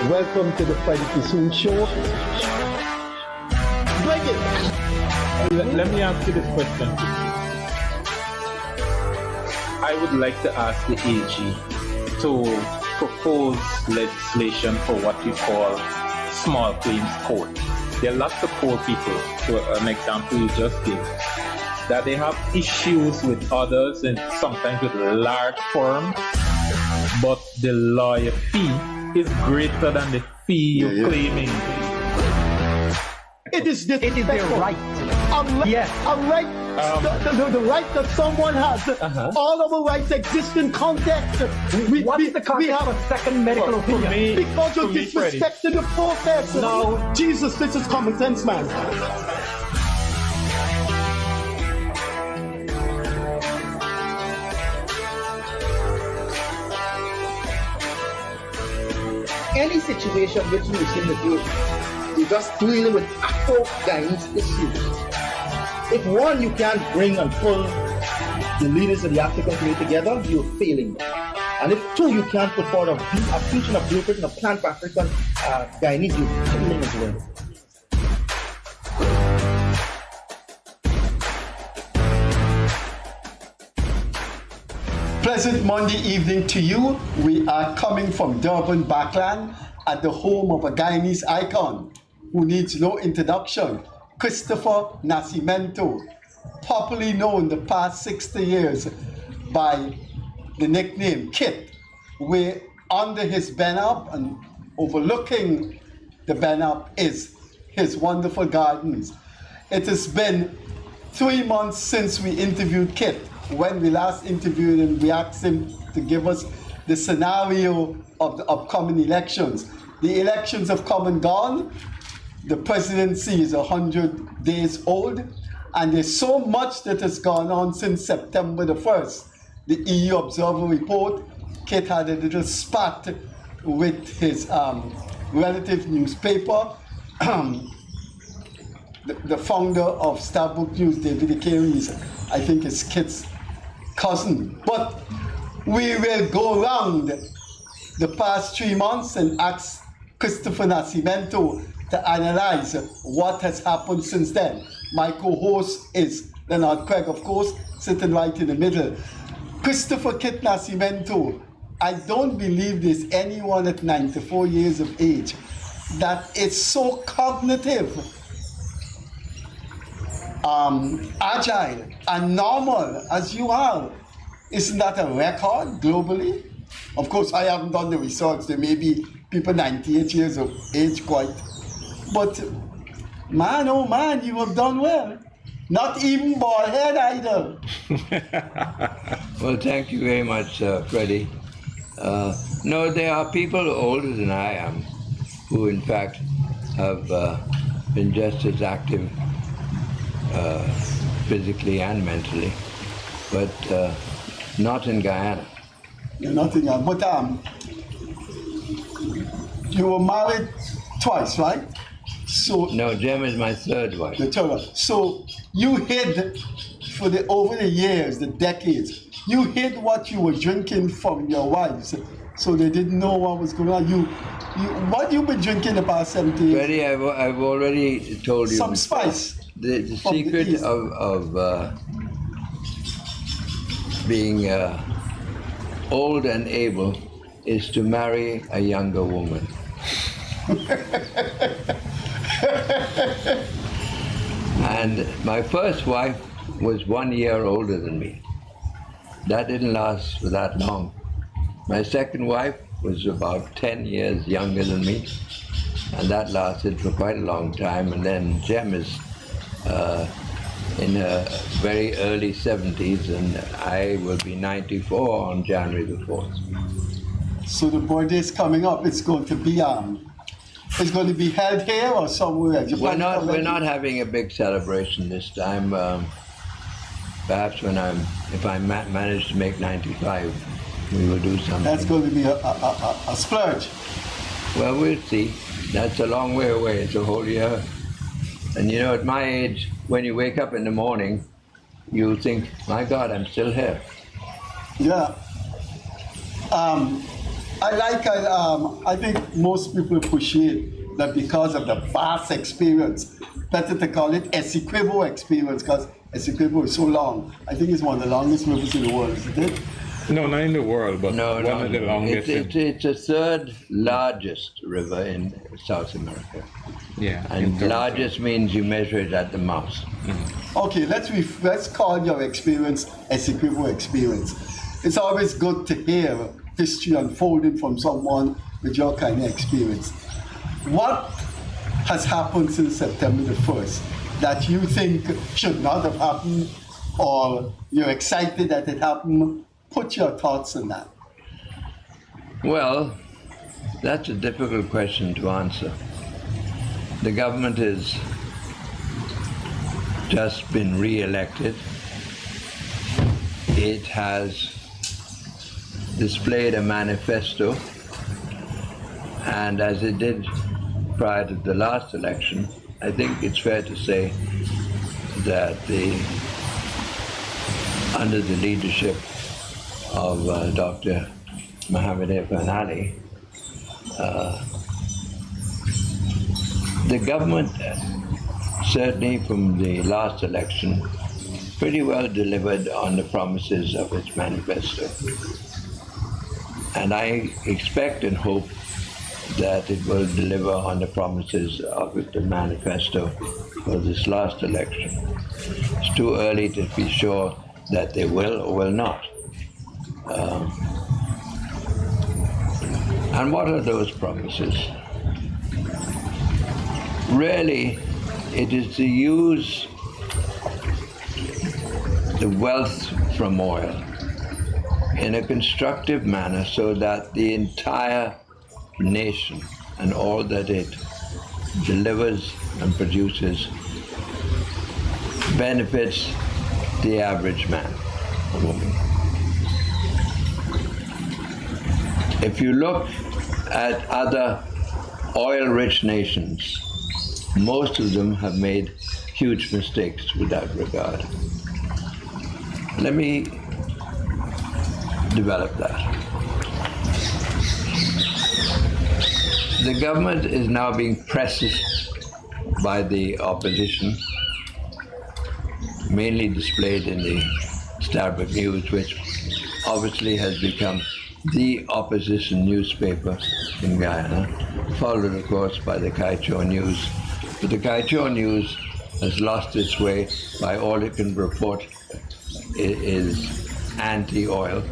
Welcome to the Freddie Kissoon Show. Bring it! Let me ask you this question. I would like to ask the AG to propose legislation for what we call small claims court. There are lots of poor people, to an example you just gave, that they have issues with others and sometimes with large firms, but the lawyer fee is greater than the fee you're claiming. It is their right. The right that someone has. All of our rights exist in context. What is the context of a second medical opinion? Because you're disrespecting the process. No. Jesus, this is common sense, man. Any situation which you see in the group, you're just dealing with Afro-Guyanese issues. If one, you can't bring and pull the leaders of the African community together, you're failing. And if two, you can't put forward a future, a blueprint, and a plan for African Guyanese, you're failing as well. Pleasant Monday evening to you. We are coming from Durban, Backland, at the home of a Guyanese icon who needs no introduction, Christopher Nascimento, popularly known the past 60 years by the nickname Kit, where under his banner and overlooking the banner is his wonderful gardens. It has been 3 months since we interviewed Kit. When we last interviewed him, we asked him to give us the scenario of the upcoming elections. The elections have come and gone. The presidency is 100 days old, and there's so much that has gone on since September the 1st. The EU Observer report, Kit had a little spat with his relative newspaper. The founder of Starbuck News, David Ikeri, I think is Kit's cousin. But we will go around the past 3 months and ask Christopher Nascimento to analyze what has happened since then. My co-host is Leonard Craig, of course, sitting right in the middle. Christopher Kit Nascimento, I don't believe there's anyone at 94 years of age that is so cognitive, agile and normal as you are. Isn't that a record globally? Of course, I haven't done the research. There may be people 98 years of age quite. But man, oh man, you have done well. Not even bald head either. Well, thank you very much, Freddie. No, there are people older than I am who in fact have been just as active physically and mentally, but not in Guyana. You're not in Guyana, but you were married twice, right? So no, Jem is my third wife. The third wife. So you hid for over the years, the decades. You hid what you were drinking from your wives, so they didn't know what was going on. What you been drinking the past 70 years? Freddie, I've already told you. Some spice. The secret of being old and able is to marry a younger woman. And my first wife was 1 year older than me. That didn't last for that long. My second wife was about 10 years younger than me, and that lasted for quite a long time. And then Jem is in her very early 70s, and I will be 94 on January the 4th. So the birthday is coming up. It's going to be held here or somewhere else? We're not having a big celebration this time. Perhaps if I manage to make 95, we will do something. That's going to be a splurge. Well, we'll see. That's a long way away. It's a whole year. And you know, at my age, when you wake up in the morning, you think, my God, I'm still here. Yeah. I think most people appreciate that because of the vast experience, better to call it Essequibo experience, because Essequibo is so long. I think it's one of the longest rivers in the world, isn't it? No, not in the world, but No, one of the longest. It's the third largest river in South America. Yeah. And largest means you measure it at the mouth. Okay, let's call your experience Essequibo experience. It's always good to hear history unfolding from someone with your kind of experience. What has happened since September the 1st that you think should not have happened, or you're excited that it happened? Put your thoughts on that. Well, that's a difficult question to answer. The government has just been re-elected. It has displayed a manifesto, and as it did prior to the last election, I think it's fair to say that under the leadership of Dr. Mohamed Irfan Ali, the government, certainly from the last election, pretty well delivered on the promises of its manifesto. And I expect and hope that it will deliver on the promises of the manifesto for this last election. It's too early to be sure that they will or will not. And what are those promises? Really, it is to use the wealth from oil in a constructive manner so that the entire nation and all that it delivers and produces benefits the average man or woman. If you look at other oil-rich nations, most of them have made huge mistakes with that regard. Let me develop that. The government is now being pressed by the opposition, mainly displayed in the Starbuck News, which obviously has become the opposition newspaper in Guyana, followed of course by the Kaichou News. But the Kaichou News has lost its way by all it can report is anti-oil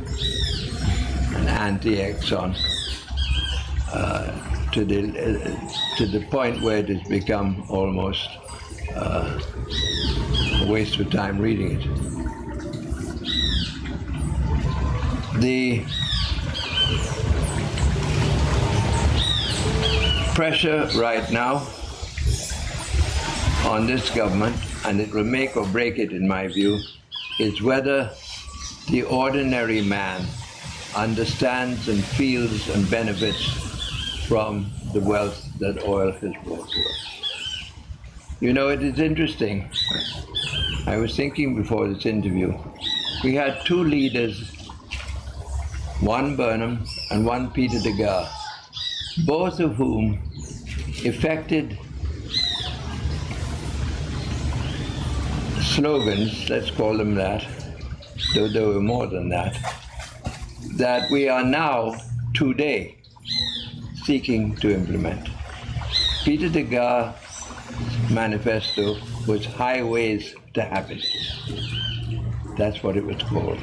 and anti-Exxon, to the point where it has become almost a waste of time reading it. The pressure right now on this government, and it will make or break it in my view, is whether the ordinary man understands and feels and benefits from the wealth that oil has brought to us. You know, it is interesting. I was thinking before this interview, we had two leaders, one Burnham and one Peter Degas, both of whom effected slogans, let's call them that, though there were more than that, that we are now, today, seeking to implement. Peter Degas' manifesto was Highways to Happiness. That's what it was called.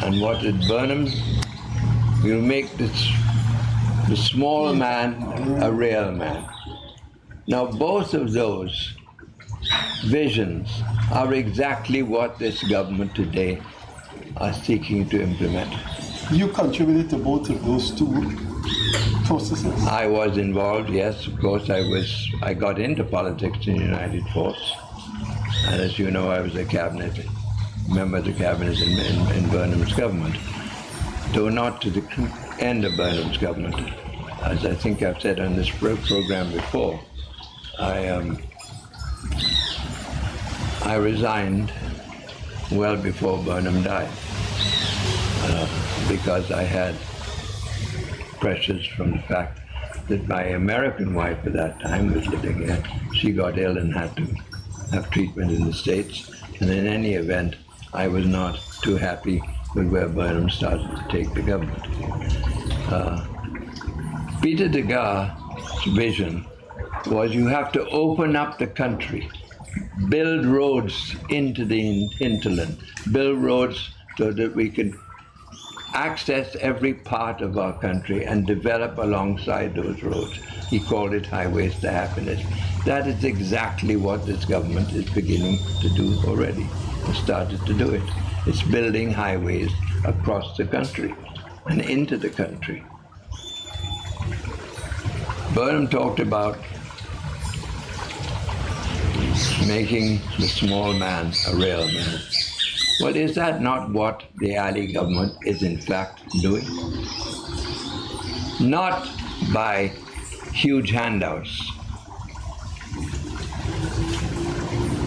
And what did Burnham? We'll make the small man a real man. Now, both of those visions are exactly what this government today are seeking to implement. You contributed to both of those two processes? I was involved, yes, of course. I got into politics in the United Force. And as you know, I was a member of the cabinet in Burnham's government. Though not to the end of Burnham's government. As I think I've said on this program before, I resigned well before Burnham died, because I had pressures from the fact that my American wife at that time was living here. She got ill and had to have treatment in the States. And in any event, I was not too happy with where Burnham started to take the government. Peter Degas' vision was you have to open up the country, build roads into the hinterland, build roads so that we can access every part of our country and develop alongside those roads. He called it highways to happiness. That is exactly what this government is beginning to do already. It started to do it. It's building highways across the country and into the country. Burnham talked about making the small man a real man. Well, is that not what the Ali government is in fact doing? Not by huge handouts,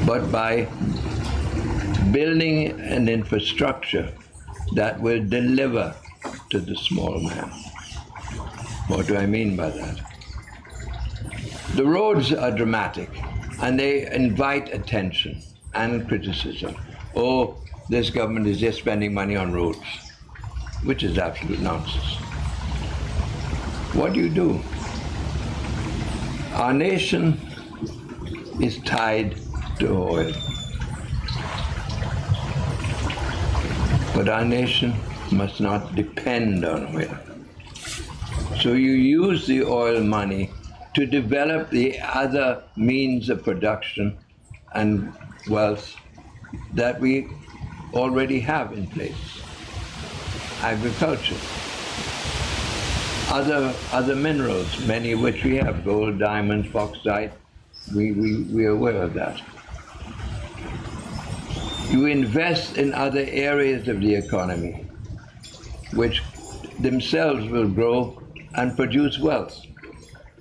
but by building an infrastructure that will deliver to the small man. What do I mean by that? The roads are dramatic, and they invite attention and criticism. Oh, this government is just spending money on roads, which is absolute nonsense. What do? Our nation is tied to oil. But our nation must not depend on oil. So you use the oil money to develop the other means of production and wealth that we already have in place. Agriculture, other minerals, many of which we have, gold, diamonds, bauxite, we're aware of that. You invest in other areas of the economy, which themselves will grow and produce wealth.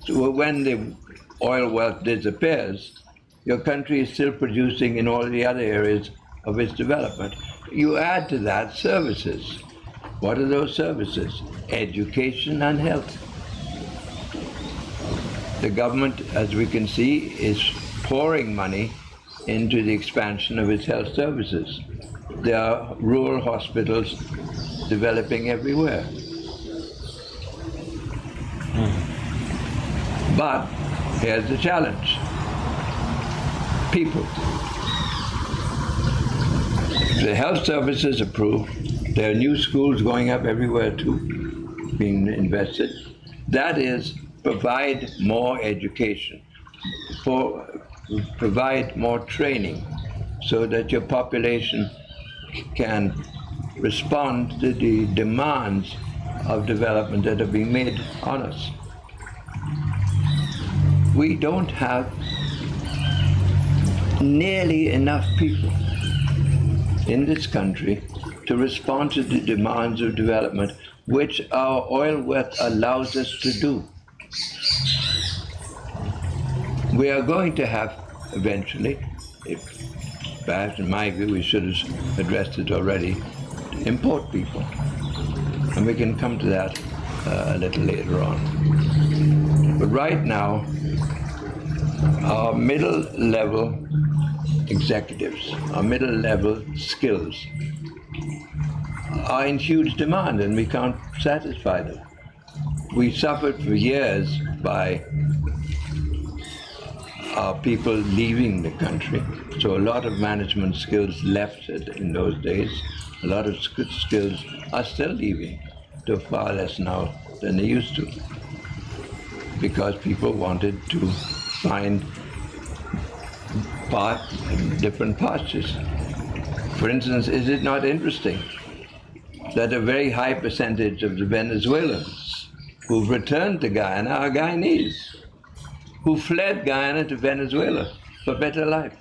So when the oil wealth disappears, your country is still producing in all the other areas of its development. You add to that services. What are those services? Education and health. The government, as we can see, is pouring money into the expansion of its health services. There are rural hospitals developing everywhere. But here's the challenge. People. The health services approved. There are new schools going up everywhere too, being invested. That is, provide more education, provide more training so that your population can respond to the demands of development that are being made on us. We don't have nearly enough people in this country to respond to the demands of development, which our oil wealth allows us to do. We are going to have eventually, perhaps in my view we should have addressed it already, import people. And we can come to that a little later on. But right now, our middle-level executives, our middle-level skills are in huge demand, and we can't satisfy them. We suffered for years by our people leaving the country, so a lot of management skills left in those days. A lot of skills are still leaving, to far less now than they used to, because people wanted to find different pastures. For instance, is it not interesting that a very high percentage of the Venezuelans who've returned to Guyana are Guyanese, who fled Guyana to Venezuela for better life?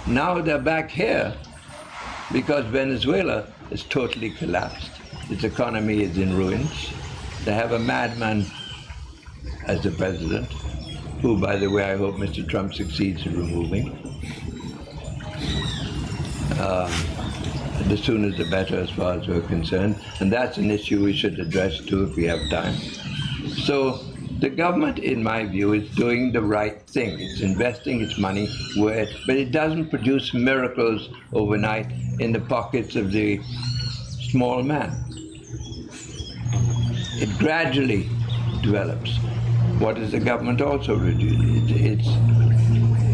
Now they're back here because Venezuela is totally collapsed. Its economy is in ruins. They have a madman as the president, who, by the way, I hope Mr. Trump succeeds in removing. the sooner the better as far as we're concerned. And that's an issue we should address too if we have time. So the government, in my view, is doing the right thing. It's investing its money where, but it doesn't produce miracles overnight in the pockets of the small man. It gradually develops. What does the government also do?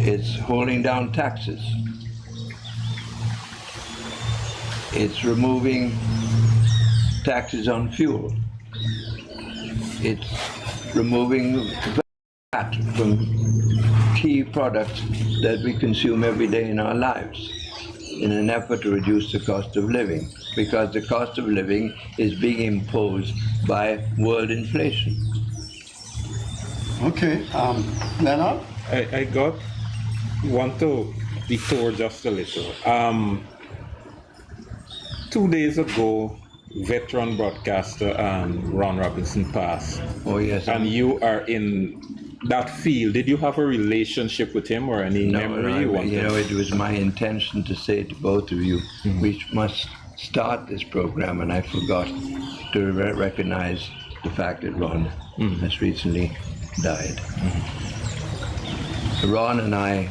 It's holding down taxes. It's removing taxes on fuel. It's removing VAT from key products that we consume every day in our lives in an effort to reduce the cost of living, because the cost of living is being imposed by world inflation. Okay, Leonard? I want to detour just a little. 2 days ago, veteran broadcaster Ron Robinson passed. Oh yes. And you are in that field. Did you have a relationship with him or any memory? It was my intention to say to both of you, we must start this program, and I forgot to recognize the fact that Ron has recently died. Ron and I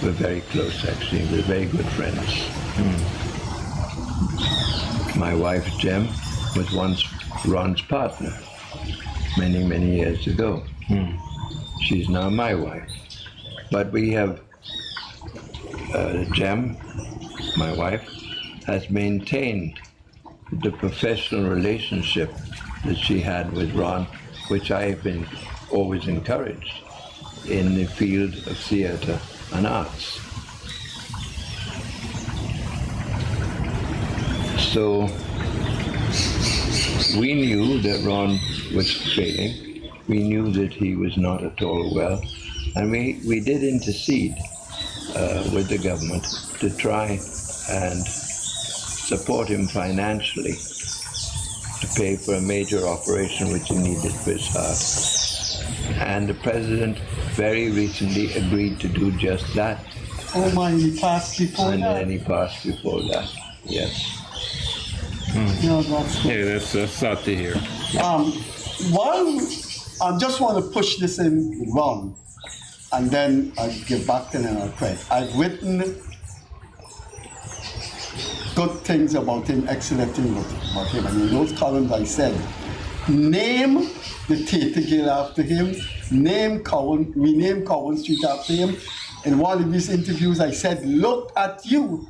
were very close, actually. We were very good friends. My wife, Jem, was once Ron's partner many, many years ago. She's now my wife. But we have, Jem, my wife, has maintained the professional relationship that she had with Ron, which I have been always encouraged in the field of theater and arts. So we knew that Ron was failing. We knew that he was not at all well. And we did intercede with the government to try and support him financially to pay for a major operation which he needed for his heart. And the president very recently agreed to do just that. Oh my, he passed before and that? And then he passed before that, yes. No, that's good. Yeah, that's sad to hear. One, I just want to push this in Ron, and then I'll give back to Leonard Craig. I've written good things about him, excellent things about him. And in those columns I said, name the Theatre Guild after him, rename Cowan Street after him. In one of these interviews I said, look at you.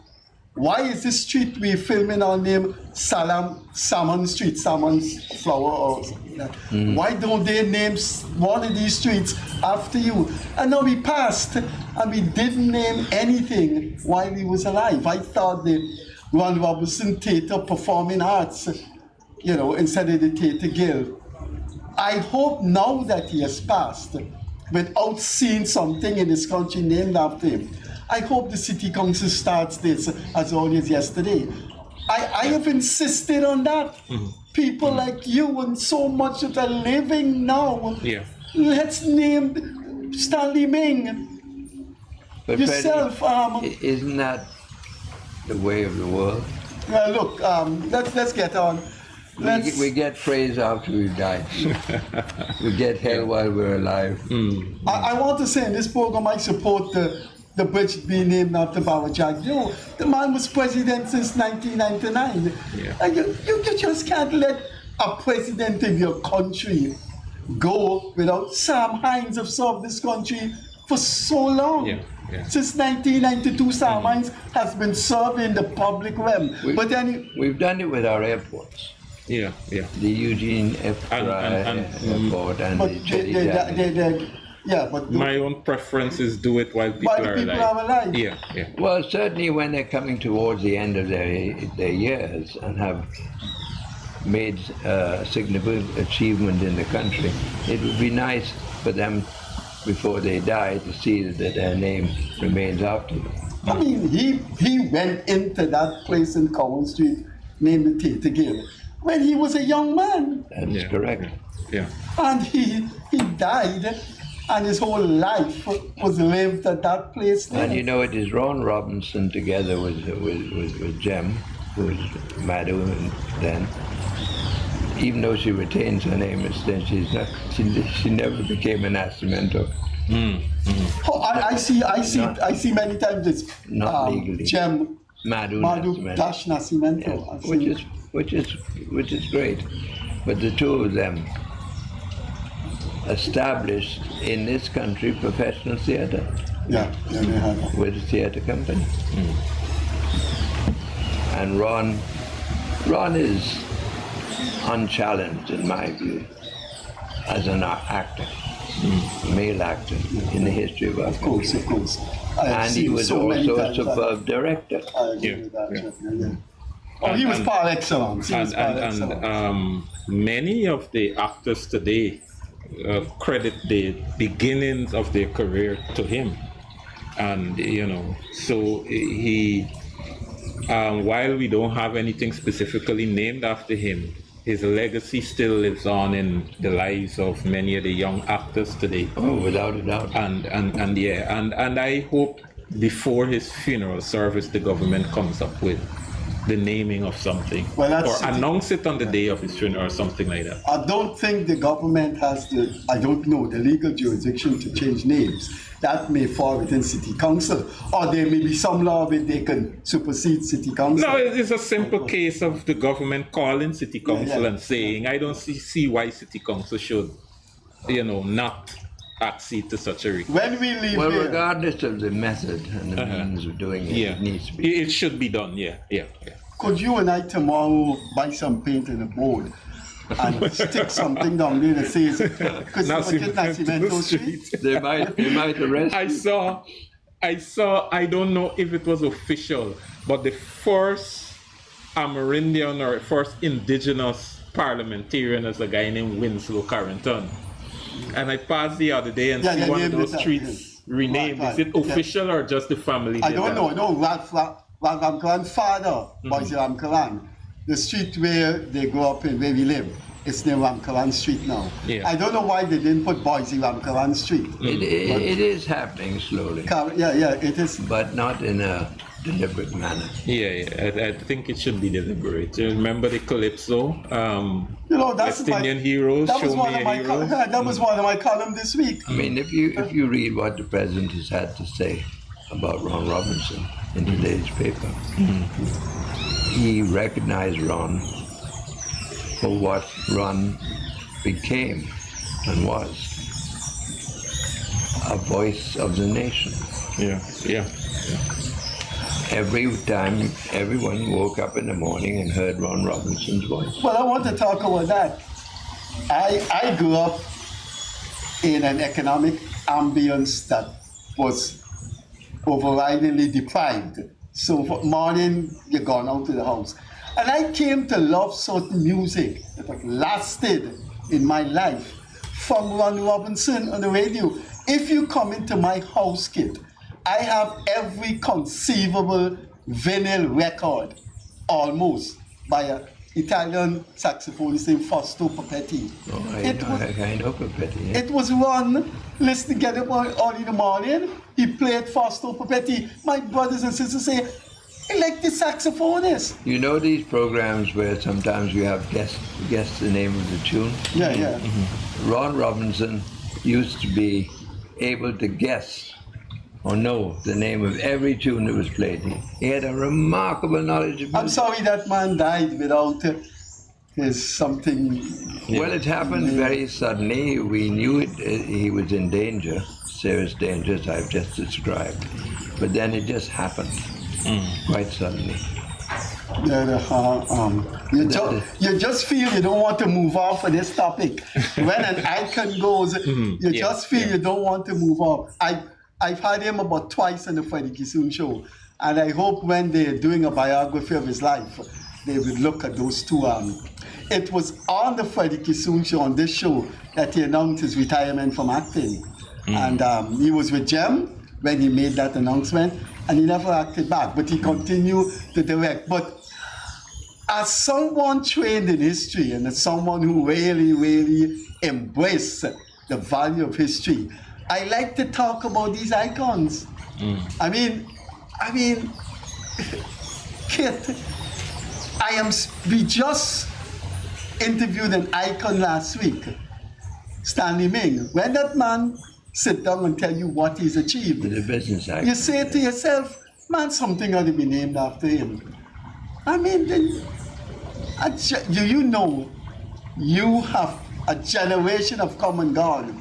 Why is this street we're filming on name Salmon Street, Salmon's Flower or something like that? Why don't they name one of these streets after you? And now we passed and we didn't name anything while he was alive. I thought the Ron Robinson Theatre Performing Arts, instead of the Theatre Guild. I hope now that he has passed, without seeing something in this country named after him, I hope the City Council starts this as early as yesterday. I have insisted on that. People like you and so much that are living now. Yeah. Let's name Stanley Ming. But yourself. Freddie, isn't that the way of the world? Well, look, let's get on. We get praise after we've died. We get hell while we're alive. I want to say in this program I support the bridge being named after Bawajag. The man was president since 1999. Yeah. And you just can't let a president of your country go without. Sam Hines have served this country for so long. Yeah. Since 1992, Sam Hines has been serving the public realm. We've done it with our airports. Yeah. The Eugene F. Airport and the Jetty. Yeah, but my own preference is do it while people are alive. Yeah. Well, certainly when they're coming towards the end of their years and have made significant achievement in the country, it would be nice for them before they die to see that their name remains after them. I mean, he went into that place in Cowan Street named the Theatre Guild when he was a young man. That's correct. Yeah. And he died, and his whole life was lived at that place there. And it is Ron Robinson together with Jem who was Maduro then, even though she retains her name, she never became a Nascimento. Oh, I see many times it's Not legally. Gem Maduro dash Nascimento. Yeah, which is great. But the two of them established in this country professional theatre. Yeah, they have. With a theatre company. And Ron is unchallenged in my view as an actor, male actor in the history of our country. Of course. And he was also a superb director. I agree with that. Yeah. Oh, he was par excellence. Many of the actors today credit the beginnings of their career to him. And, so he, while we don't have anything specifically named after him, his legacy still lives on in the lives of many of the young actors today. Oh, without a doubt. And I hope before his funeral service, the government comes up with the naming of something, or announce it on the day of his funeral or something like that. I don't think the government has the legal jurisdiction to change names. That may fall within city council, or there may be some law where they can supersede city council. No, it's a simple case of the government calling city council and saying, I don't see why city council should, not accede to such a request. When we leave well, here, regardless of the method and the means of doing it, it needs to be. It should be done, yeah. Could you and I tomorrow buy some paint and a board and stick something down there that says Nascimento Street? They might arrest I saw, I don't know if it was official, but the first Amerindian or first indigenous parliamentarian is a guy named Winslow Carrington. And I passed the other day and see one of those streets renamed. Is it official or just the family? I don't know. No, Ramkalan's father, Boise Ramkalan, the street where they grew up in, where we live, it's named Ramkalan Street now. Yeah. I don't know why they didn't put Boise Ramkalan Street. It is happening slowly. It is. But not in a deliberate manner. I think it should be deliberate. You remember the Calypso? That's West Indian heroes. That was one of my columns this week. I mean, if you read what the president has had to say about Ron Robinson in today's paper, he recognized Ron for what Ron became and was, a voice of the nation. Yeah. Every time everyone woke up in the morning and heard Ron Robinson's voice. Well, I want to talk about that. I grew up in an economic ambience that was overridingly deprived. So for morning, you're gone out to the house. And I came to love certain music that lasted in my life from Ron Robinson on the radio. If you come into my house, kid, I have every conceivable vinyl record, almost, by an Italian saxophonist named Fausto Papetti. I know Papetti. Yeah. It was Ron, listening to get up early in the morning. He played Fausto Papetti. My brothers and sisters say, I like the saxophonist. You know these programs where sometimes you have guess the name of the tune? Yeah. Ron Robinson used to be able to guess or know the name of every tune that was played. He had a remarkable knowledge of music. I'm sorry that man died without his something. Well, it happened very suddenly. We knew he was in danger, serious danger, as I've just described. But then it just happened quite suddenly. You just feel you don't want to move off of this topic. When an icon goes, you just feel you don't want to move off. I've had him about twice on the Freddie Kissoon show, and I hope when they're doing a biography of his life, they will look at those two. It was on the Freddie Kissoon show, on this show, that he announced his retirement from acting. And he was with Jem when he made that announcement, and he never acted back, but he continued to direct. But as someone trained in history and as someone who really, really embraced the value of history, I like to talk about these icons. I mean, Kit, We just interviewed an icon last week, Stanley Ming. When that man sit down and tell you what he's achieved, The business act. you say to yourself, man, something ought to be named after him. I mean, you know, you have a generation of common God,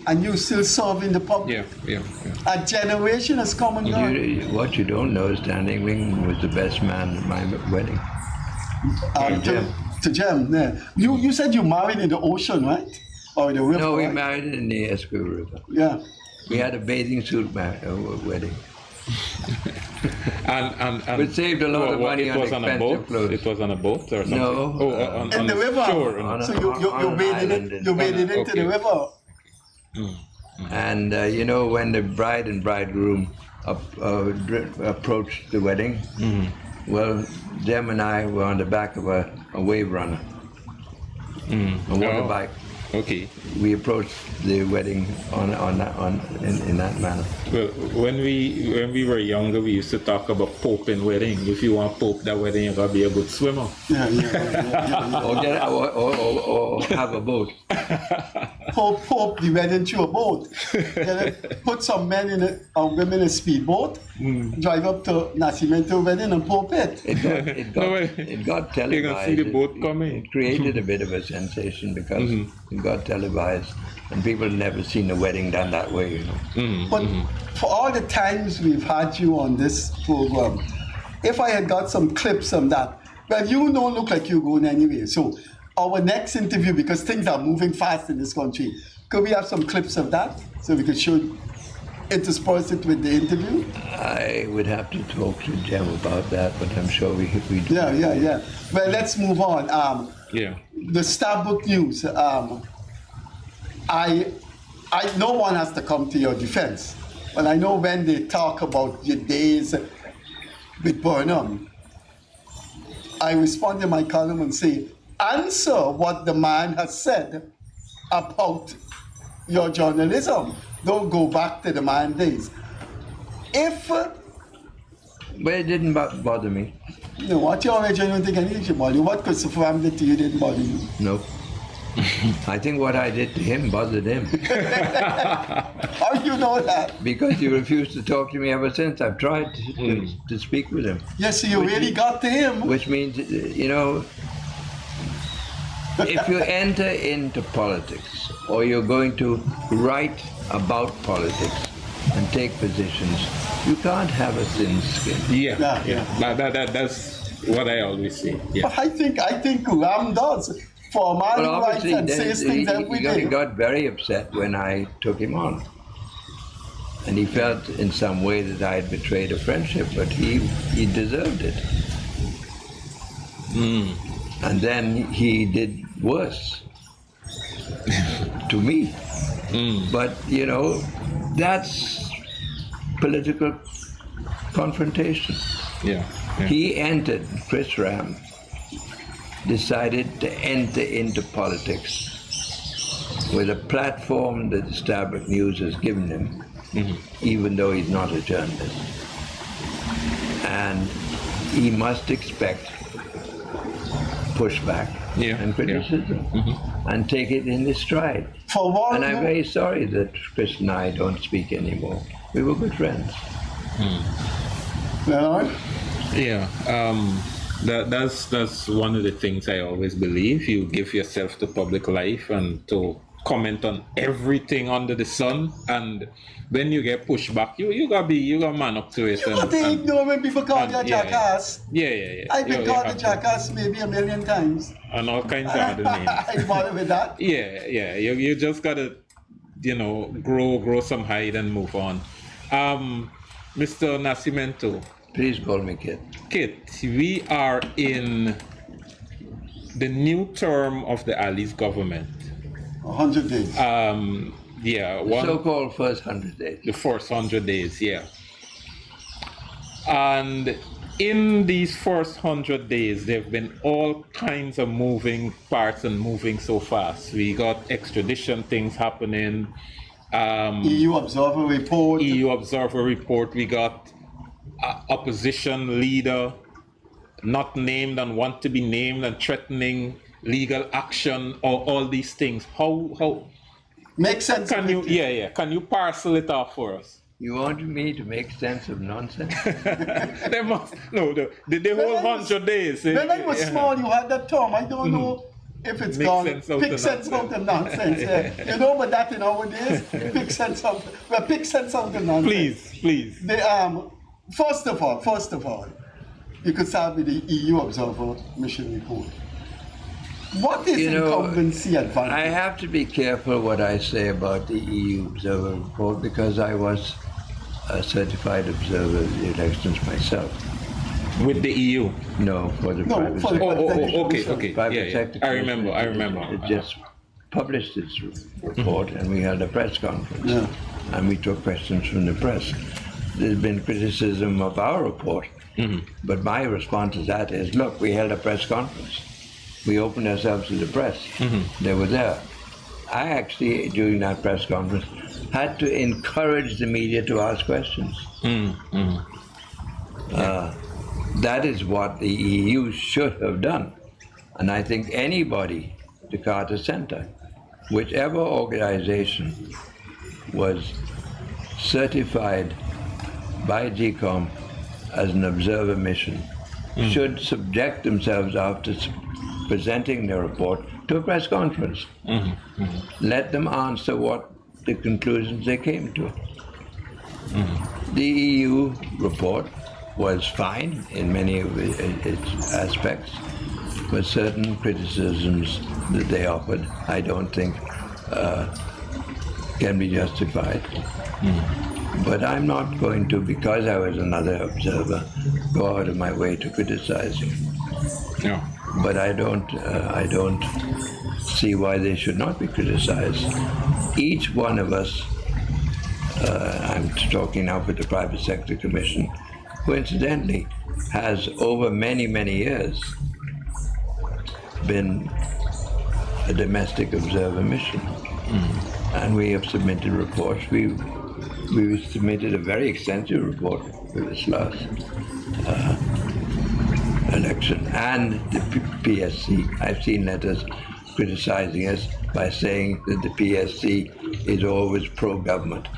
and you still serving the public. Yeah. A generation has come and gone. What you don't know is Stanley Ming was the best man at my wedding. To Jem, yeah. You said you married in the ocean, right? Or in the river? No, we right? married in the Esco River. Yeah. We had a bathing suit wedding. And Which saved a lot of money on on a expensive boat. clothes. It was on a boat or something. No. On In the river. shore. On a- So you made it into okay. the river. And you know, when the bride and bridegroom approached the wedding, well, Jem and I were on the back of a wave runner, a water bike. Okay. We approached the wedding in that manner. Well, when we were younger, we used to talk about Pope in wedding. If you want Pope that wedding, you gotta be a good swimmer. Yeah. Or have a boat. Pope the wedding to a boat. Then put some men in women in a speedboat, drive up to Nascimento wedding and Pope it. It got televised. You can see the boat coming. It created a bit of a sensation because it got televised, and people had never seen a wedding done that way, you know. But for all the times we've had you on this program, if I had got some clips of that, well, you don't look like you're going anywhere. So our next interview, because things are moving fast in this country, could we have some clips of that so we could show intersperse it with the interview? I would have to talk to Jem about that, but I'm sure we do. Yeah. Well, let's move on. The Starbuck News. No one has to come to your defense, but I know when they talk about your days with Burnham, I respond to my column and say, answer what the man has said about your journalism. Don't go back to the man days. But it didn't bother me. You know, what you already don't think anything should bother you. What Christopher Ram did to you didn't bother you. No. I think what I did to him bothered him. How do you know that? Because he refused to talk to me ever since. I've tried to speak with him. Yes, so you really got to him. Which means, you know, if you enter into politics or you're going to write about politics and take positions, you can't have a thin skin. Yeah. That's what I always say. Yeah. But I think Ram does. For a man who writes and says things every day. He got very upset when I took him on. And he felt in some way that I had betrayed a friendship, but he deserved it. And then he did worse to me. But, you know, that's political confrontation. Yeah. He entered, Chris Ram decided to enter into politics with a platform that Starbuck News has given him, even though he's not a journalist. And he must expect pushback and criticism and take it in his stride. And I'm very sorry that Chris and I don't speak anymore. We were good friends. Leonard? Yeah. That's one of the things I always believe. You give yourself the public life and to comment on everything under the sun, and when you get pushed back, you gotta man up to it. You gotta ignore when people call you a jackass. Yeah. I've been called a jackass maybe 1,000,000 times. And all kinds of other names. I bother with that. Yeah. You just gotta, grow some height and move on. Mr. Nascimento. Please call me Kit. Kit, we are in the new term of the Ali's government. 100 days. So-called first 100 days. The first 100 days, yeah. And in these first 100 days, there have been all kinds of moving parts and moving so fast. We got extradition things happening. EU Observer Report. We got opposition leader not named and want to be named and threatening legal action or all these things. How Make sense. can of you it. can you parcel it off for us? You want me to make sense of nonsense? They must the whole 100 days. When I was small, you had that term. I don't know if it's Make gone. sense out Pick of sense out of nonsense. Yeah. You know, but that in nowadays, pick sense out. Well, pick sense out of nonsense. Please. First of all, you could start with the EU Observer Mission report. What is incumbency advantage? I have to be careful what I say about the EU Observer report because I was a certified observer of the elections myself. With the EU? No, for the private for the sector. Okay. Private sector I remember. It just published its report and we held a press conference. Yeah. And we took questions from the press. There's been criticism of our report, but my response to that is, look, we held a press conference. We opened ourselves to the press. They were there. I actually, during that press conference, had to encourage the media to ask questions. That is what the EU should have done. And I think anybody, the Carter Center, whichever organization was certified by GCOM as an observer mission, should subject themselves after presenting their report to a press conference. Let them answer what the conclusions they came to. The EU report was fine in many of its aspects, but certain criticisms that they offered, I don't think can be justified. But I'm not going to, because I was another observer, go out of my way to criticize him. No. But I don't see why they should not be criticized. Each one of us, I'm talking now for the Private Sector Commission, who incidentally has over many, many years been a domestic observer mission. And we have submitted reports. We submitted a very extensive report for this last election, and the PSC. I've seen letters criticizing us by saying that the PSC is always pro-government.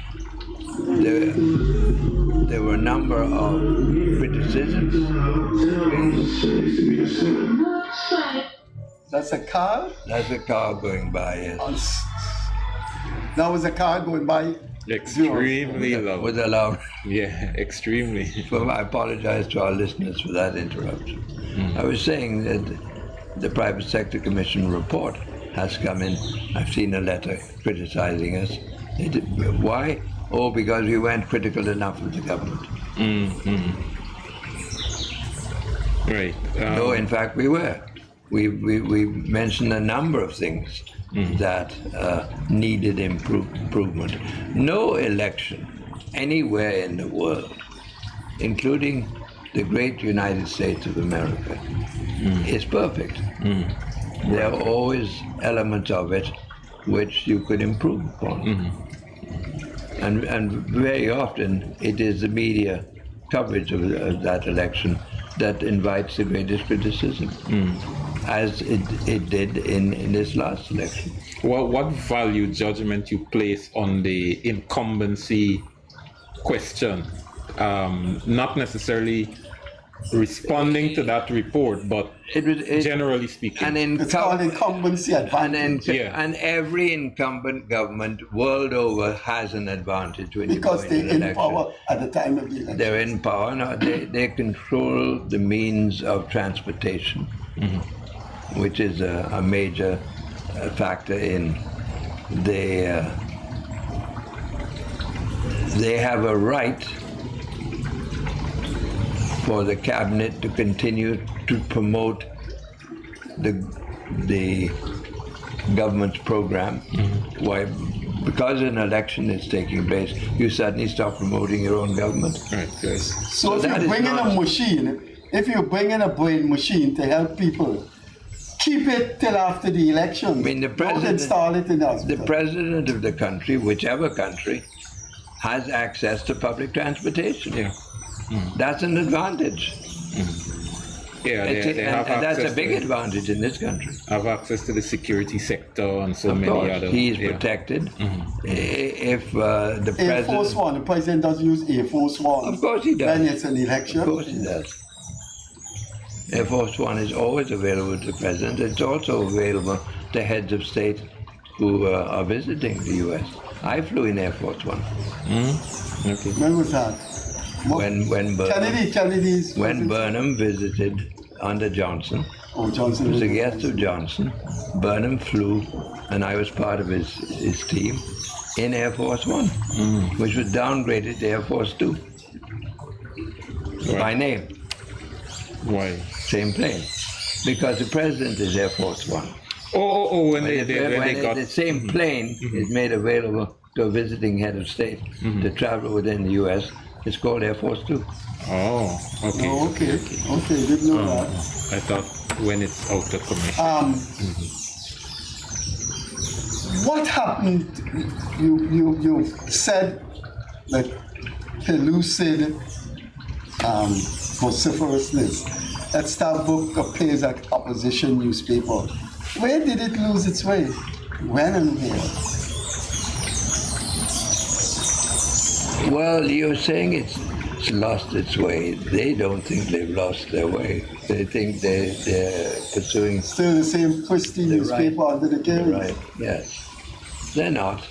There were a number of criticisms. That's a car? That's a car going by, yes. That was a car going by? Extremely loud. With a loud. Yeah, extremely. So I apologize to our listeners for that interruption. I was saying that the Private Sector Commission report has come in. I've seen a letter criticizing us. Why? Oh, because we weren't critical enough of the government. Right. No, in fact, we were. We mentioned a number of things that needed improvement. No election anywhere in the world, including the great United States of America, is perfect. There are always elements of it which you could improve upon. And very often it is the media coverage of that election that invites the greatest criticism, as it did in this last election. Well, what value judgment you place on the incumbency question? Not necessarily responding to that report, but generally speaking. It's called incumbency advantage. And every incumbent government world over has an advantage when because you go they're into in power at the time of the election. They're in power now. They control the means of transportation, which is a major factor in they have a right for the cabinet to continue to promote the government's program. Why? Because an election is taking place, you suddenly stop promoting your own government. Right. Yes. So if you bring in a machine, if you bring in a brain machine to help people, keep it till after the election. I mean, don't install it in the hospital. The president of the country, whichever country, has access to public transportation. That's an advantage. Yeah, they have and that's a access big to it. advantage in this country. Have access to the security sector and so Of many course, other. he is yeah. protected. If the Air Force president, One, the president does use Air Force One. of course he does. When it's an election. Of course he does. Air Force One is always available to the president. It's also available to heads of state who are visiting the U.S. I flew in Air Force One. Okay. When was that? When Burnham, Kennedy's. when Burnham visited under Johnson, Oh, Johnson. he was a guest of Johnson. Burnham flew, and I was part of his team in Air Force One, which was downgraded to Air Force Two by name, Why? same plane, because the president is Air Force One. When they got The same plane is made available to a visiting head of state to travel within the U.S. It's called Air Force Two. Oh, okay. Oh, okay. Okay, didn't know that. I thought when it's out of commission. What happened? You said that pellucid vociferousness. That book appears at opposition newspaper. Where did it lose its way? When and where? Well, you're saying it's lost its way. They don't think they've lost their way. They think they're pursuing Still the same Christie the newspaper right, under the the carriage. right. Yes, they're not.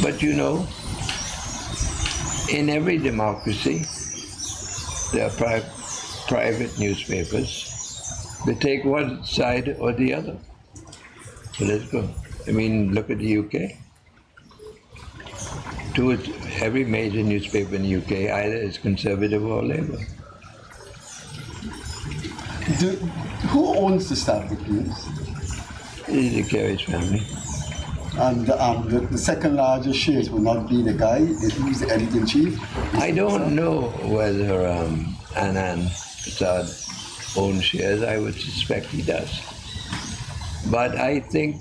But you know, in every democracy, there are private newspapers that take one side or the other. Political. I mean, look at the UK. Every major newspaper in the UK either is conservative or Labour. Who owns the Standard News? It is the Kerry's family. And the second largest shares will not be the guy who's the editor-in-chief? I don't know whether Anand Prasad owns shares. I would suspect he does. But I think,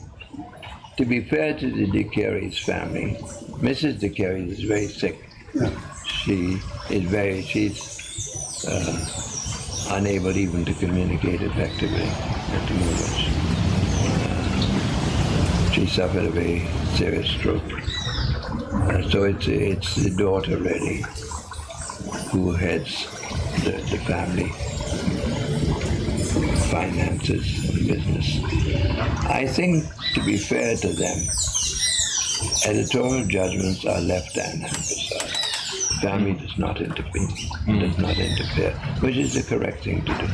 to be fair to the De Kerry's family, Mrs. De Kerry is very sick. Yeah. She's unable even to communicate effectively at the moment. She suffered a very serious stroke. So it's the daughter really who heads the family finances and business. I think, to be fair to them, editorial judgments are left to Anand Prasad. The family does not intervene, does not interfere, which is the correct thing to do.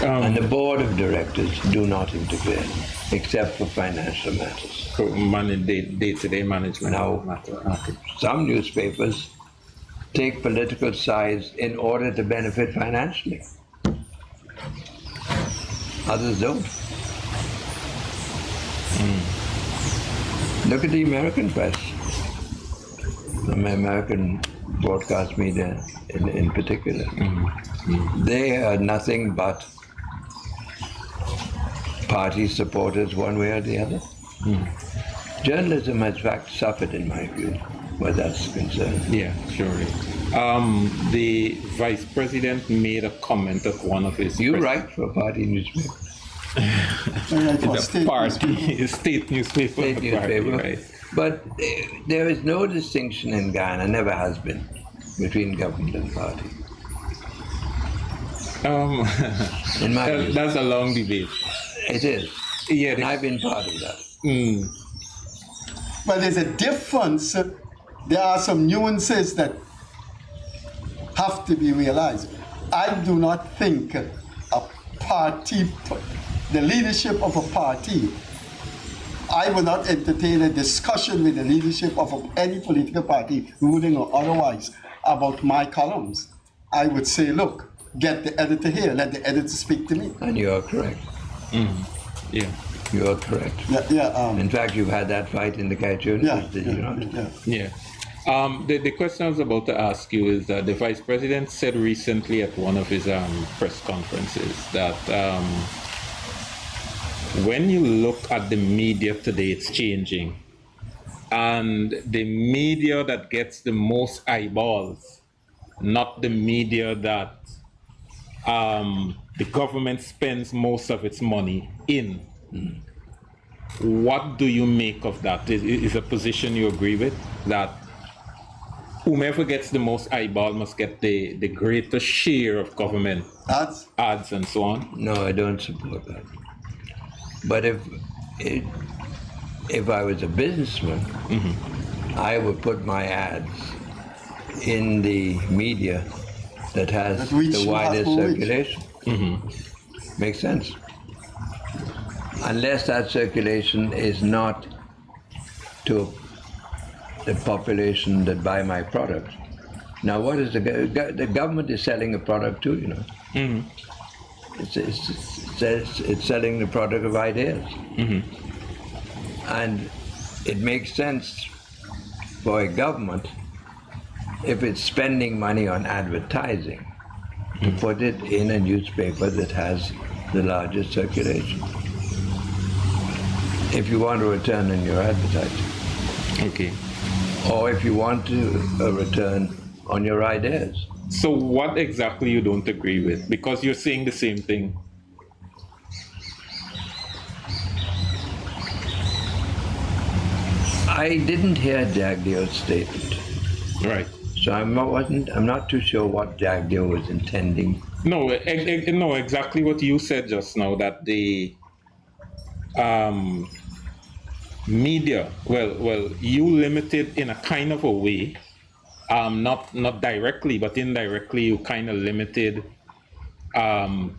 And the board of directors do not interfere, except for financial matters. Day-to-day management. Now, some newspapers take political sides in order to benefit financially. Others don't. Look at the American press, the American broadcast media in particular. They are nothing but party supporters one way or the other. Journalism has in fact suffered, in my view, where that's concerned. Yeah, surely. The vice president made a comment at one of his... You write for a party newspaper. It's a state newspaper. State newspaper. Right. But there is no distinction in Guyana, never has been, between government and party. In my view. That's a long debate. It is. Yeah, And I've been part of that. But there's a difference. There are some nuances that have to be realized. I do not think a party, the leadership of a party, I will not entertain a discussion with the leadership of any political party, ruling or otherwise, about my columns. I would say, look, get the editor here, let the editor speak to me. And you are correct. Yeah. You are correct. In fact, you've had that fight in the Guyana, did you not? Yeah. The question I was about to ask you is that the vice president said recently at one of his press conferences that when you look at the media today, it's changing. And the media that gets the most eyeballs not the media that the government spends most of its money in. What do you make of that? Is a position you agree with, that whomever gets the most eyeball must get the greatest share of government ads and so on? No, I don't support that. But if I was a businessman, I would put my ads in the media that has the widest circulation. Makes sense. Unless that circulation is not to the population that buy my product. Now, what is the government is selling a product too, you know. It's selling the product of ideas. And it makes sense for a government, if it's spending money on advertising, to put it in a newspaper that has the largest circulation, if you want a return on your advertising. Okay. Or if you want a return on your ideas. So what exactly you don't agree with? Because you're saying the same thing. I didn't hear Jagdeo's statement. Right. So I'm not too sure what Jagdeo was intending. No, no, exactly what you said just now, that the media, well, you limited in a kind of a way, not directly, but indirectly, you kind of limited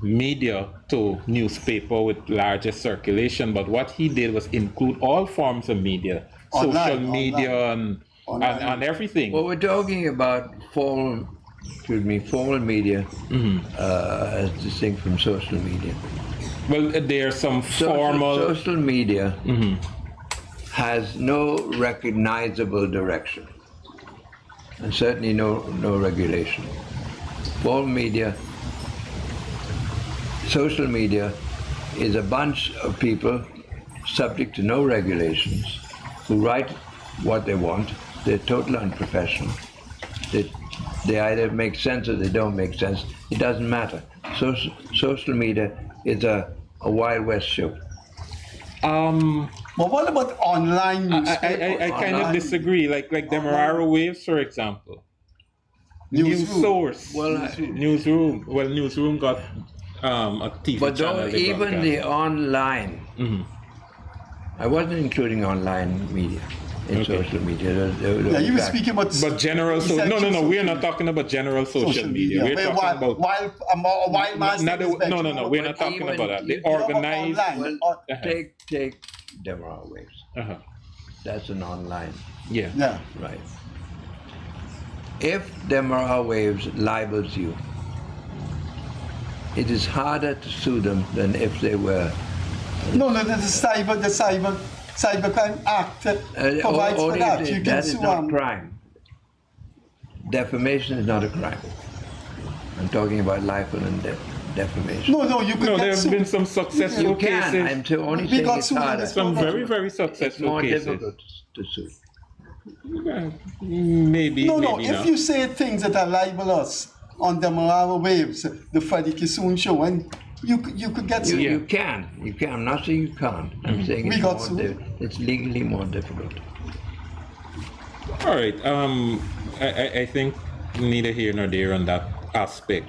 media to newspaper with larger circulation. But what he did was include all forms of media, social media and everything. Well, we're talking about formal media as distinct from social media. Well, there's some formal... Social media has no recognizable direction, and certainly no regulation. Social media is a bunch of people subject to no regulations who write what they want. They're totally unprofessional. They either make sense or they don't make sense. It doesn't matter. Social media is a Wild West show. But what about online newspapers? I kind of disagree. Like Demerara Waves, for example. News Source. Newsroom. Well, Newsroom got a TV but channel. But even the online, I wasn't including online media in social media. Yeah, you were speaking about... But general... No, we are not talking about general social media. We're talking about... No, we're not talking about that. The organized... Well, take Demerara Waves. That's an online. Yeah. Right. If Demerara Waves libels you, it is harder to sue them than if they were... No, the Cybercrime Act provides for that. You can that sue is not crime. Defamation is not a crime. I'm talking about libel and defamation. No, you can No, there have been some successful cases. I'm only saying it's harder. Some very, very successful cases. It's more difficult to sue. Maybe if not. you say things that are libelous on Demerara Waves, the Freddie Kissoon show, and you could get sued. You can. I'm not saying you can't. I'm saying it's legally more difficult. All right. I think neither here nor there on that aspect.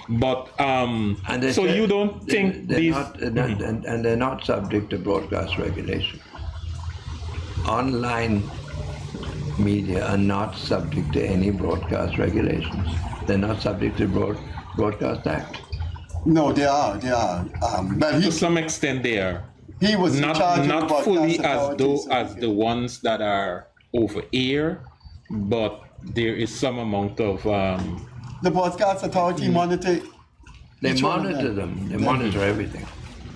But so you don't think these... And they're not subject to broadcast regulation. Online media are not subject to any broadcast regulations. They're not subject to Broadcast Act. No, they are. But to some extent, they are. He was not fully as the ones that are over air, but there is some amount of. The Broadcast Authority monitor. They monitor them. They monitor everything.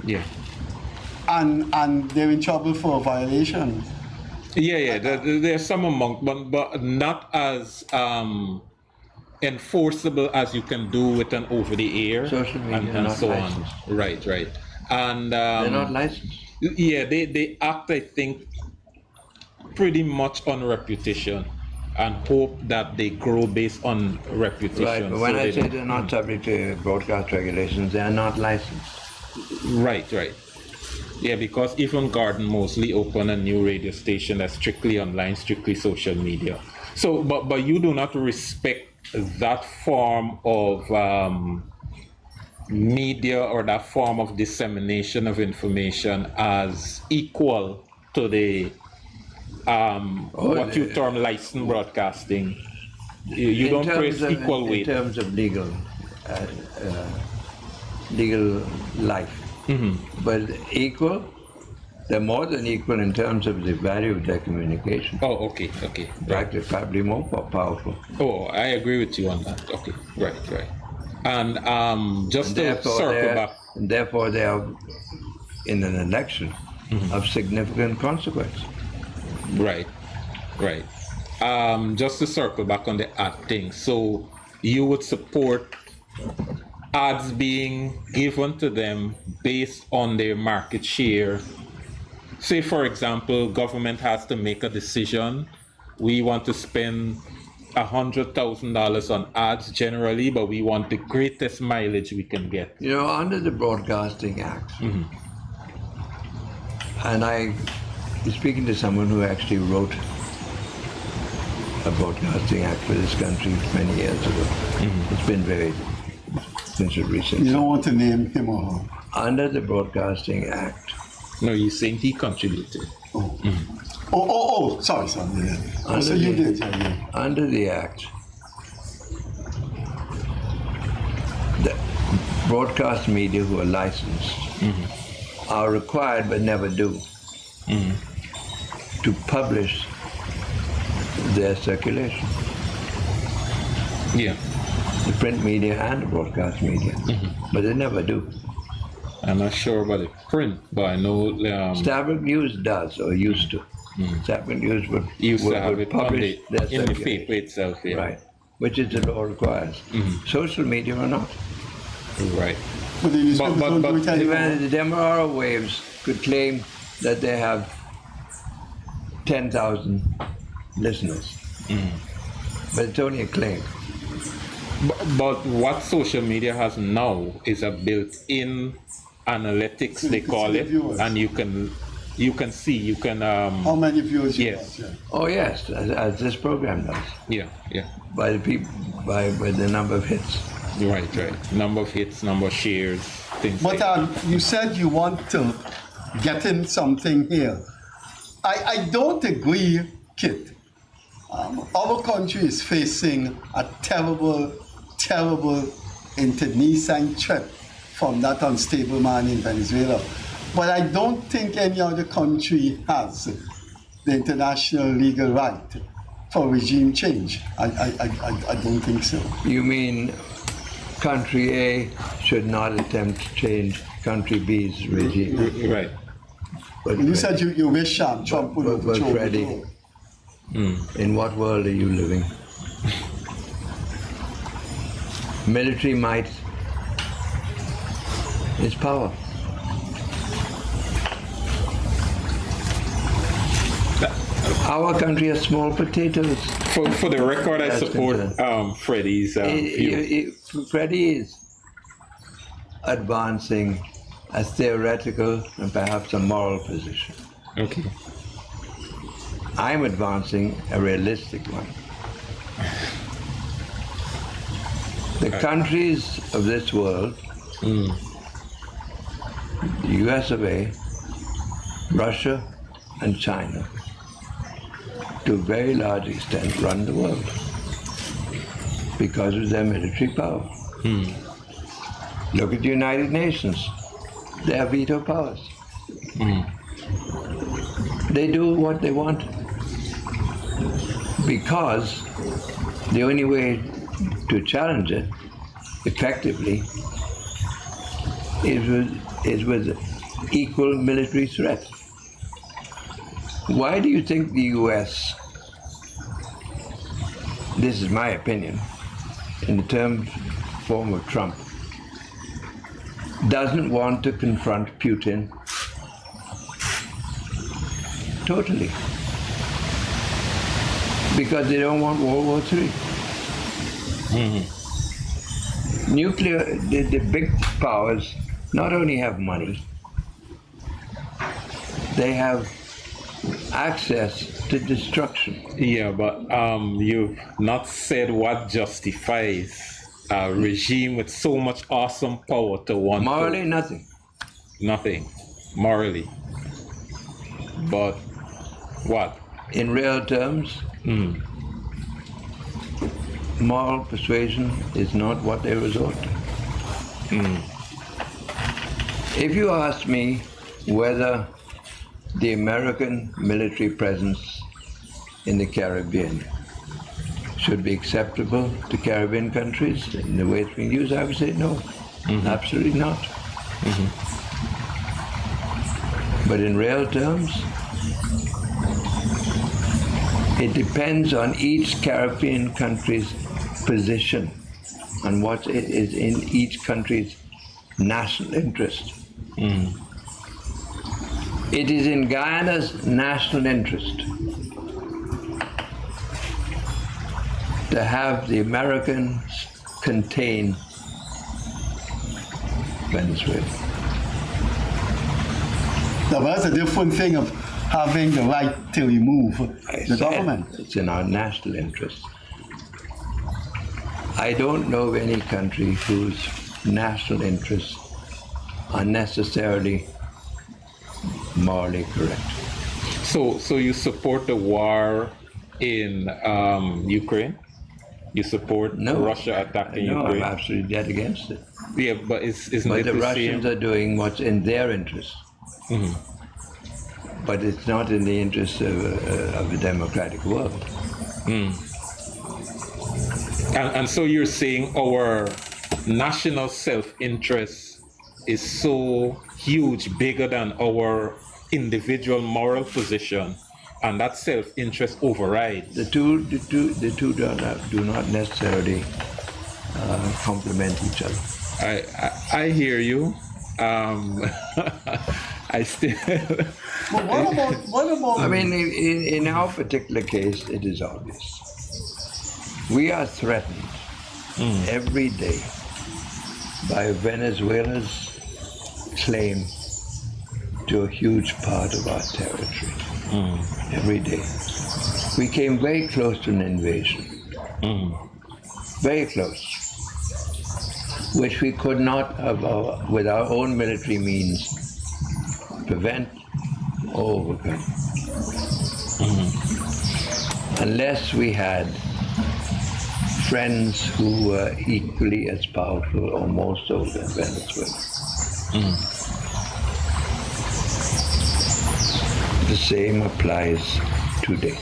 Yeah. And they're in trouble for violation. Yeah. There's some amount, but not as enforceable as you can do with an over-the-air social media and not so licensed. on. Right. And they're not licensed. Yeah, they act, I think, pretty much on reputation. and hope that they grow based on reputation. Right, but when So I they say don't- they're not subject to broadcast regulations, they are not licensed. Right. Yeah, because even Garden mostly opened a new radio station that's strictly online, strictly social media. So, but you do not respect that form of media or that form of dissemination of information as equal to the what you term licensed broadcasting. You don't place equal weight. In terms of legal life. But equal, they're more than equal in terms of the value of their communication. Oh, okay. In fact, they're probably more powerful. Oh, I agree with you on that. Okay, right. And just to circle back. And therefore, they are in an election of significant consequence. Right. Just to circle back on the ad thing. So you would support ads being given to them based on their market share. Say, for example, government has to make a decision. We want to spend $100,000 on ads generally, but we want the greatest mileage we can get. You know, under the Broadcasting Act, and I'm speaking to someone who actually wrote a Broadcasting Act for this country many years ago. It's been since recent. You don't want to name him or her. Under the Broadcasting Act. No, you're saying he contributed. Sorry. Yeah. So you did, yeah. Under the Act, the broadcast media who are licensed are required, but never do, to publish their circulation. Yeah. The print media and the broadcast media, but they never do. I'm not sure about the print, but I know Stablic News does, or used to. Stablic News would have it publish their in the circulation. paper itself, yeah. Right, which is the law requires. Social media or not. Right. But the newspapers don't do it anymore. Even the Demerara Waves could claim that they have 10,000 listeners, but it's only a claim. But what social media has now is a built-in analytics, they call it, and you can see How many viewers you Yes. got, yeah. Oh yes, as this program does, yeah by the people, by the number of hits. right number of hits, number of shares, things But like you said you want to get in something here. I don't agree, Kit. Our country is facing a terrible internecine threat from that unstable man in Venezuela. But I don't think any other country has the international legal right for regime change. I don't think so. You mean country A should not attempt to change country B's regime? right. But You said you wish Trump would but overthrow the Freddie, throne. in what world are you living? Military might is power. Our country has small potatoes. For the record, I That's support Freddie's view. Freddie is advancing a theoretical and perhaps a moral position. Okay. I'm advancing a realistic one. The countries of this world, the US of A, Russia, and China, to a very large extent run the world because of their military power. Look at the United Nations. They have veto powers. They do what they want because the only way to challenge it effectively is with equal military threat. Why do you think the US, this is my opinion, in the form of Trump, doesn't want to confront Putin totally? Because they don't want World War III. Nuclear, the big powers not only have money, they have access to destruction. Yeah, but you've not said what justifies a regime with so much awesome power to want Morally, to, nothing. nothing, morally. But what? In real terms, moral persuasion is not what they resort to. If you ask me whether the American military presence in the Caribbean should be acceptable to Caribbean countries in the way it's being used, I would say no, absolutely not. But in real terms, it depends on each Caribbean country's position and what is in each country's national interest. It is in Guyana's national interest to have the Americans contain Venezuela. Now, that's a different thing of having the right to remove the government. It's in our national interest. I don't know of any country whose national interests are necessarily morally correct. So you support the war in Ukraine? You support Russia attacking Ukraine? No, I'm absolutely dead against it. Yeah, but isn't But it the the Russians same? are doing what's in their interest. But it's not in the interest of a democratic world. And so you're saying our national self-interest is so huge, bigger than our individual moral position, and that self-interest overrides. The two do not necessarily complement each other. I hear you. I still. But what about? I mean, in our particular case, it is obvious. We are threatened every day by Venezuela's claim to a huge part of our territory. Every day. We came very close to an invasion. Very close. Which we could not have, with our own military means, prevent or overcome. Unless we had friends who were equally as powerful or more so than Venezuela. The same applies today.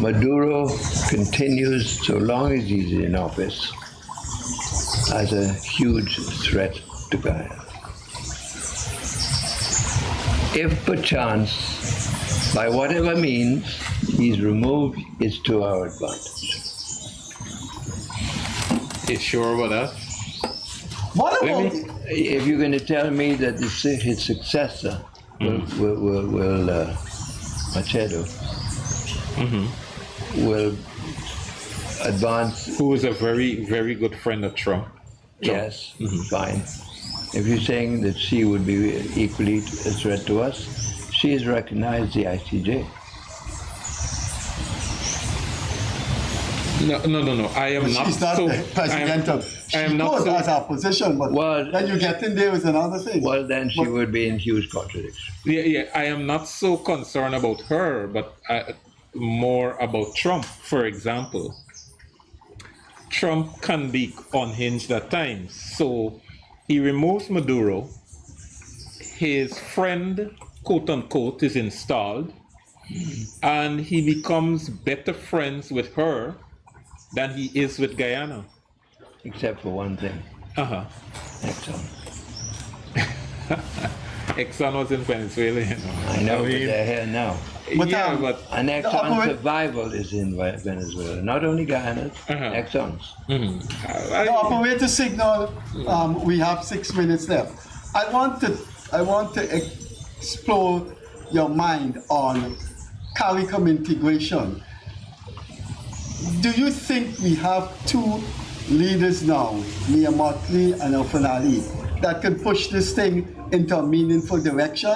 Maduro continues, so long as he's in office, as a huge threat to Guyana. If perchance, by whatever means, he's removed, it's to our advantage. You sure about that? What about? If you're going to tell me that his successor will Machado, will advance. Who is a very, very good friend of Trump. Yes, fine. If you're saying that she would be equally a threat to us, she has recognized the ICJ. No. I am not. She's not so, the president of. I am not. She So, has our position, but then you get in there with another thing. Well, then she would be in huge contradiction. yeah. I am not so concerned about her, but more about Trump, for example. Trump can be unhinged at times. So he removes Maduro. His friend, quote unquote, is installed. And he becomes better friends with her than he is with Guyana. Except for one thing. Exxon. Exxon was in Venezuela, you know. I know, but they're here now. But, And Exxon's survival is in Venezuela. Not only Guyana, Exxon's. The operator signal. We have 6 minutes left. I want to explore your mind on CARICOM integration. Do you think we have two leaders now, Mia Motley and Alfanali, that can push this thing into a meaningful direction?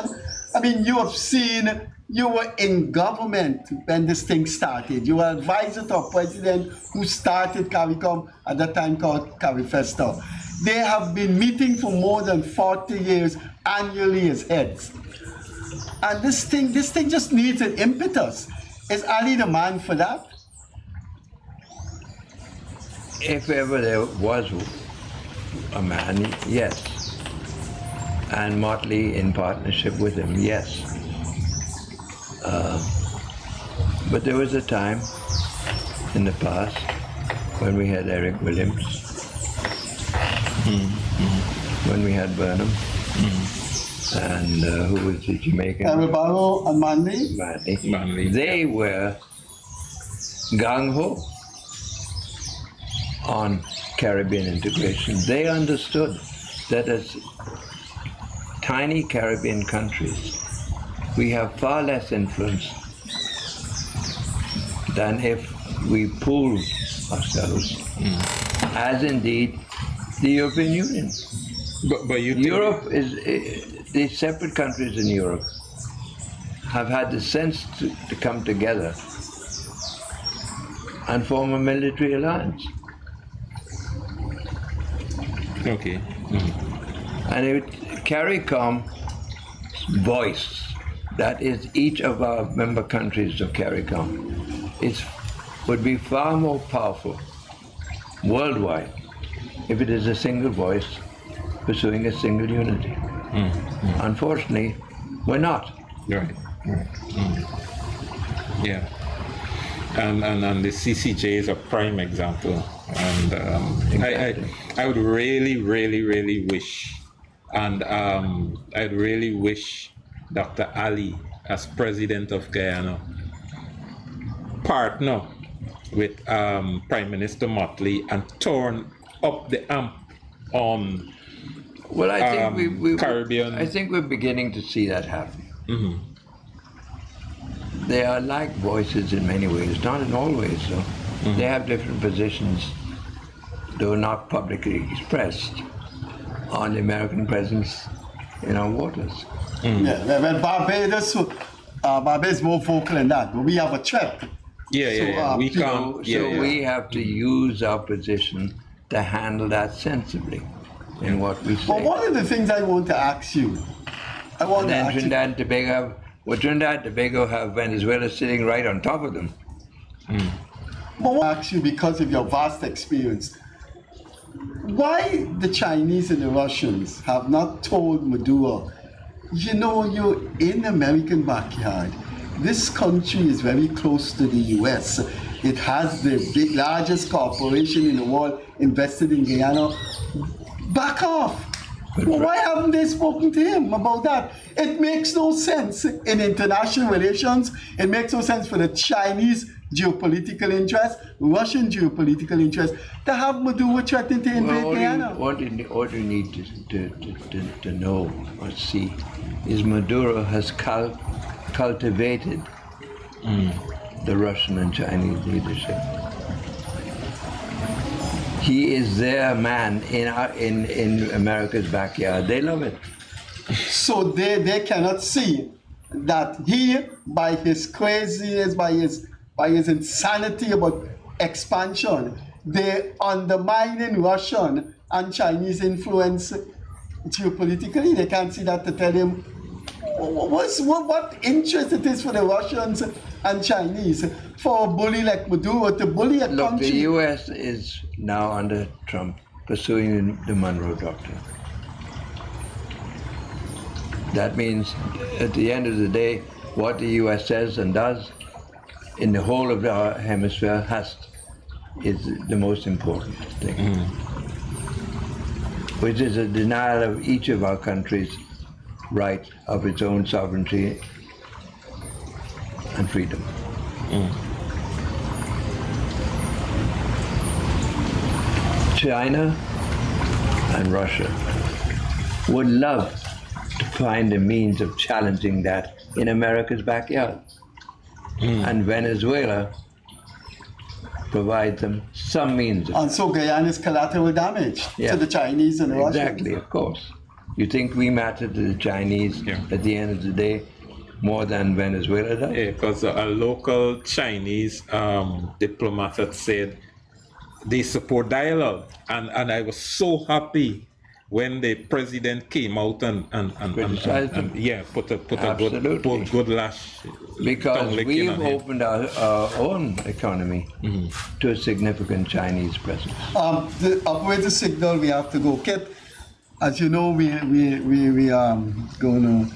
I mean, you have seen, you were in government when this thing started. You were advisor to a president who started CARICOM at that time called CARIFESTA. They have been meeting for more than 40 years annually as heads. And this thing just needs an impetus. Is Ali the man for that? If ever there was a man, yes. And Motley in partnership with him, yes. But there was a time in the past when we had Eric Williams, when we had Burnham, and who was the Jamaican? Barrow and Manley? Manley. They were gung-ho on Caribbean integration. They understood that as tiny Caribbean countries, we have far less influence than if we pool ourselves, as indeed the European Union. But Europe is, the separate countries in Europe have had the sense to come together and form a military alliance. Okay. And CARICOM's voice, that is each of our member countries of CARICOM, would be far more powerful worldwide if it is a single voice pursuing a single unity. Unfortunately, we're not. Right. Yeah. And the CCJ is a prime example. And Exactly. I would really wish, and I'd really wish Dr. Ali, as president of Guyana, partner with Prime Minister Motley and turn up the amp on Well, I think Caribbean. I think we're beginning to see that happen. They are like voices in many ways, not in all ways, though. They have different positions, though not publicly expressed, on the American presence in our waters. Yeah, well, Barbados is more vocal in that, but we have a threat. We can't. We have to use our position to handle that sensibly in what we say. But one of the things I want to ask you, And then Trinidad and Tobago, Trinidad and Tobago have Venezuela sitting right on top of them. But I want to ask you, because of your vast experience, why the Chinese and the Russians have not told Maduro, you know, you're in American backyard. This country is very close to the US. It has the largest corporation in the world invested in Guyana. Back off. Well, why haven't they spoken to him about that? It makes no sense in international relations. It makes no sense for the Chinese geopolitical interest, Russian geopolitical interest, to have Maduro threatening to invade Guyana. What you need to know or see is Maduro has cultivated the Russian and Chinese leadership. He is their man in America's backyard. They love it. So they cannot see that he, by his craziness, by his insanity about expansion, they undermining Russian and Chinese influence geopolitically. They can't see that to tell him what interest it is for the Russians and Chinese for a bully like Maduro to bully a Look, country. the U.S. is now under Trump pursuing the Monroe Doctrine. That means, at the end of the day, what the U.S. says and does in the whole of our hemisphere is the most important thing, which is a denial of each of our countries' right of its own sovereignty and freedom. China and Russia would love to find a means of challenging that in America's backyard. and Venezuela provides them some means of And so Guyana is collateral damage Yeah. to the Chinese and Russians. Exactly, of course. You think we matter to the Chinese at the end of the day more than Venezuela does? Yeah, because a local Chinese diplomat had said they support dialogue, and I was so happy when the president came out and Criticized them. put a Absolutely. good lash. Because tongue licking we've on him. opened our own economy to a significant Chinese presence. The operator signal, we have to go. Kit, as you know, we going to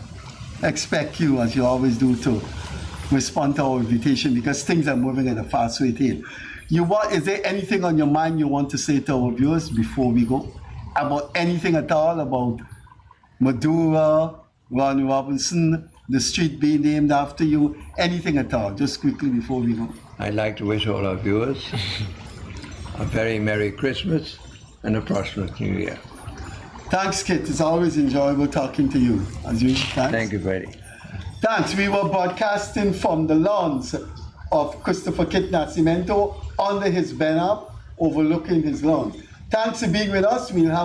expect you, as you always do, to respond to our invitation because things are moving at a fast rate here. Is there anything on your mind you want to say to our viewers before we go? About anything at all, about Maduro, Ron Robinson, the street being named after you, anything at all, just quickly before we go. I'd like to wish all our viewers a very Merry Christmas and a prosperous New Year. Thanks, Kit. It's always enjoyable talking to you. As usual, thanks. Thank you, Freddie. Thanks. We were broadcasting from the lawns of Christopher Kit Nascimento under his banner overlooking his lawn. Thanks for being with us. We'll have